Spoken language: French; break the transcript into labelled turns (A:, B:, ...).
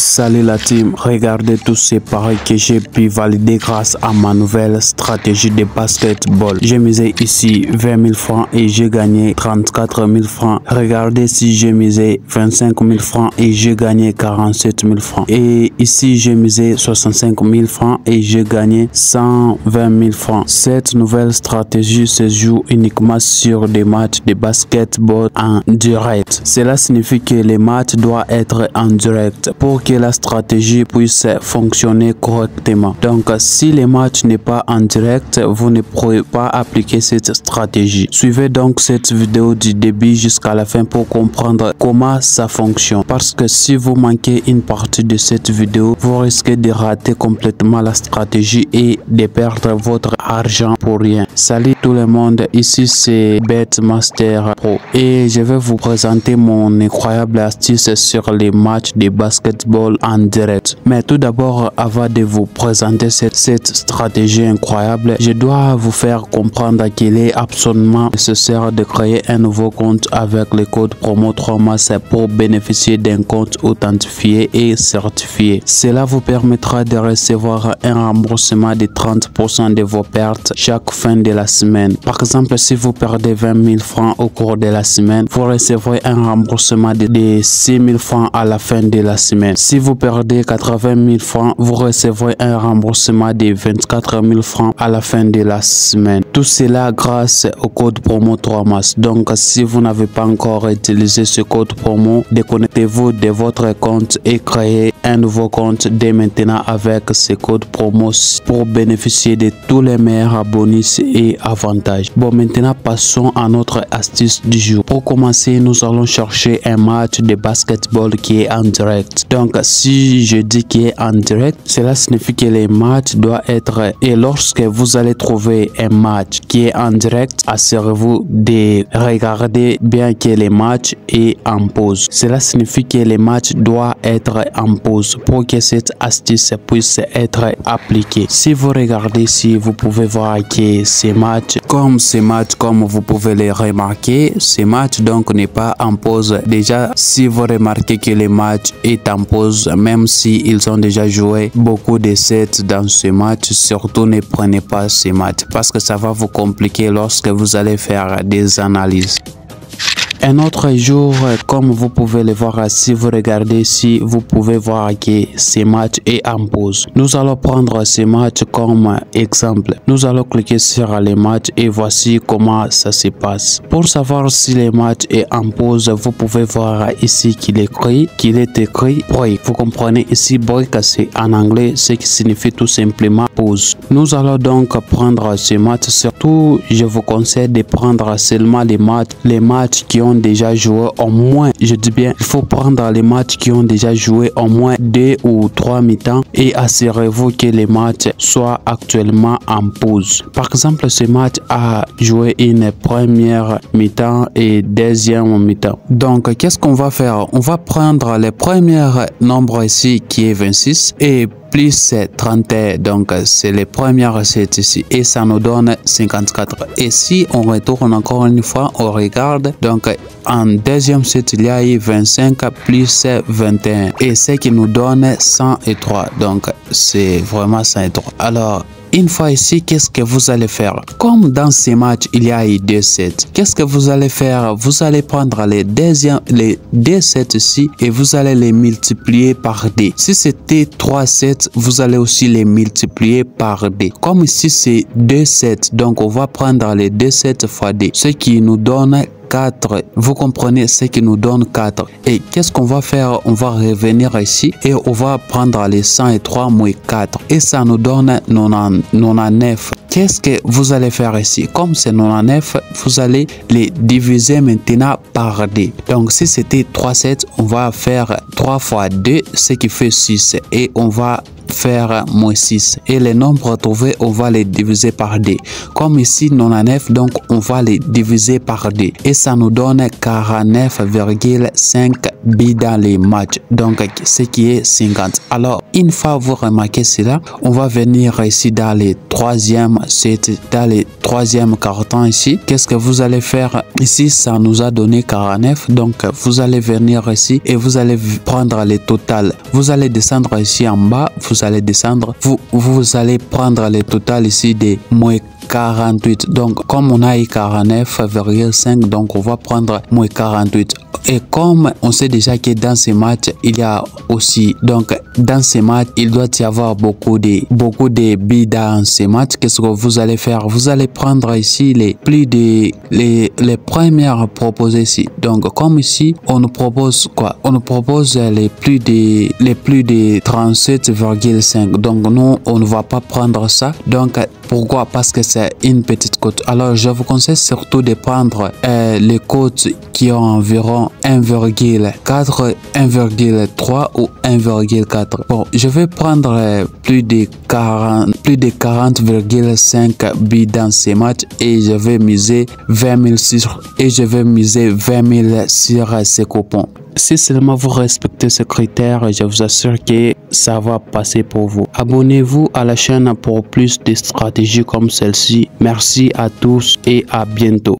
A: Salut la team, regardez tous ces paris que j'ai pu valider grâce à ma nouvelle stratégie de basketball. J'ai misé ici 20 000 francs et j'ai gagné 34 000 francs. Regardez si j'ai misé 25 000 francs et j'ai gagné 47 000 francs. Et ici j'ai misé 65 000 francs et j'ai gagné 120 000 francs. Cette nouvelle stratégie se joue uniquement sur des matchs de basketball en direct. Cela signifie que les matchs doivent être en direct pour que la stratégie puisse fonctionner correctement. Donc si le match n'est pas en direct, vous ne pourrez pas appliquer cette stratégie. Suivez donc cette vidéo du début jusqu'à la fin pour comprendre comment ça fonctionne, parce que si vous manquez une partie de cette vidéo, vous risquez de rater complètement la stratégie et de perdre votre argent pour rien. Salut tout le monde, ici c'est BetMaster Pro et je vais vous présenter mon incroyable astuce sur les matchs de basketball en direct. Mais tout d'abord, avant de vous présenter cette stratégie incroyable, je dois vous faire comprendre qu'il est absolument nécessaire de créer un nouveau compte avec le code promo 3MAS pour bénéficier d'un compte authentifié et certifié. Cela vous permettra de recevoir un remboursement de 30% de vos pertes chaque fin de la semaine. Par exemple, si vous perdez 20 000 francs au cours de la semaine, vous recevrez un remboursement de 6 000 francs à la fin de la semaine. Si vous perdez 80 000 francs, vous recevrez un remboursement de 24 000 francs à la fin de la semaine. Tout cela grâce au code promo 3MAS. Donc, si vous n'avez pas encore utilisé ce code promo, déconnectez-vous de votre compte et créez un nouveau compte dès maintenant avec ce code promo pour bénéficier de tous les meilleurs bonus et avantages. Bon, maintenant passons à notre astuce du jour. Pour commencer, nous allons chercher un match de basketball qui est en direct. Donc, si je dis qu'il est en direct, cela signifie que les matchs doivent être... Et lorsque vous allez trouver un match qui est en direct, assurez-vous de regarder bien que le match est en pause. Cela signifie que les matchs doivent être en pause pour que cette astuce puisse être appliquée. Si vous regardez ici, vous pouvez voir que ces matchs, comme vous pouvez les remarquer, ces matchs donc n'est pas en pause. Déjà, si vous remarquez que le match est en pause, même si ils ont déjà joué beaucoup de sets dans ce match, surtout ne prenez pas ces matchs parce que ça va vous compliquer lorsque vous allez faire des analyses. Un autre jour, comme vous pouvez le voir, si vous regardez ici, vous pouvez voir que ce match est en pause. Nous allons prendre ce match comme exemple. Nous allons cliquer sur les matchs et voici comment ça se passe. Pour savoir si le match est en pause, vous pouvez voir ici qu'il est écrit break. Vous comprenez ici break, c'est en anglais, ce qui signifie tout simplement pause. Nous allons donc prendre ce match. Surtout, je vous conseille de prendre seulement les matchs qui ont déjà joué au moins, je dis bien, il faut prendre les matchs qui ont déjà joué au moins 2 ou 3 mi-temps et assurez-vous que les matchs soient actuellement en pause. Par exemple, ce match a joué une première mi-temps et deuxième mi-temps. Donc, qu'est-ce qu'on va faire? On va prendre le premier nombre ici qui est 26 et plus 31, donc c'est les premières set ici et ça nous donne 54. Et si on retourne encore une fois, on regarde, donc en deuxième set il y a eu 25 plus 21 et ce qui nous donne 103, donc c'est vraiment 103. Alors une fois ici, qu'est-ce que vous allez faire? Comme dans ces matchs, il y a eu 2 sets. Qu'est-ce que vous allez faire? Vous allez prendre les 2 sets ici et vous allez les multiplier par 2. Si c'était 3 sets, vous allez aussi les multiplier par 2. Comme ici, c'est 2 sets, donc on va prendre les 2 sets fois 2, ce qui nous donne 4. Vous comprenez, ce qui nous donne 4. Et qu'est-ce qu'on va faire? On va revenir ici et on va prendre les 103 moins 4 et ça nous donne 99. Qu'est-ce que vous allez faire ici? Comme c'est 99, vous allez les diviser maintenant par 2. Donc si c'était 3 sets, on va faire 3 fois 2, ce qui fait 6 et on va faire moins 6. Et les nombres trouvés, on va les diviser par D. Comme ici 99, donc on va les diviser par D. Et ça nous donne 49,5 billes dans les matchs. Donc ce qui est 50. Alors une fois vous remarquez cela, on va venir ici dans les troisième carton ici. Qu'est-ce que vous allez faire ici? Ça nous a donné 49. Donc vous allez venir ici et vous allez prendre les totales. Vous allez descendre ici en bas, vous allez descendre, vous allez prendre les totales ici des moins 48. Donc comme on a eu 49,5, donc on va prendre moins 48. Et comme on sait déjà que dans ces matchs, il y a aussi, donc dans ces matchs, il doit y avoir beaucoup de billes dans ces matchs. Qu'est-ce que vous allez faire? Vous allez prendre ici les premières proposées ici. Donc comme ici, on nous propose quoi? On nous propose les plus de 37,5. Donc nous, on ne va pas prendre ça. Donc pourquoi? Parce que c'est une petite cote. Alors je vous conseille surtout de prendre les cotes qui ont environ 1,4, 1,3 ou 1,4. Bon, je vais prendre plus de 40,5 billes dans ces matchs et je vais miser 20 000 sur ces coupons. Si seulement vous respectez ce critère, je vous assure que ça va passer pour vous. Abonnez-vous à la chaîne pour plus de stratégies comme celle-ci. Merci à tous et à bientôt.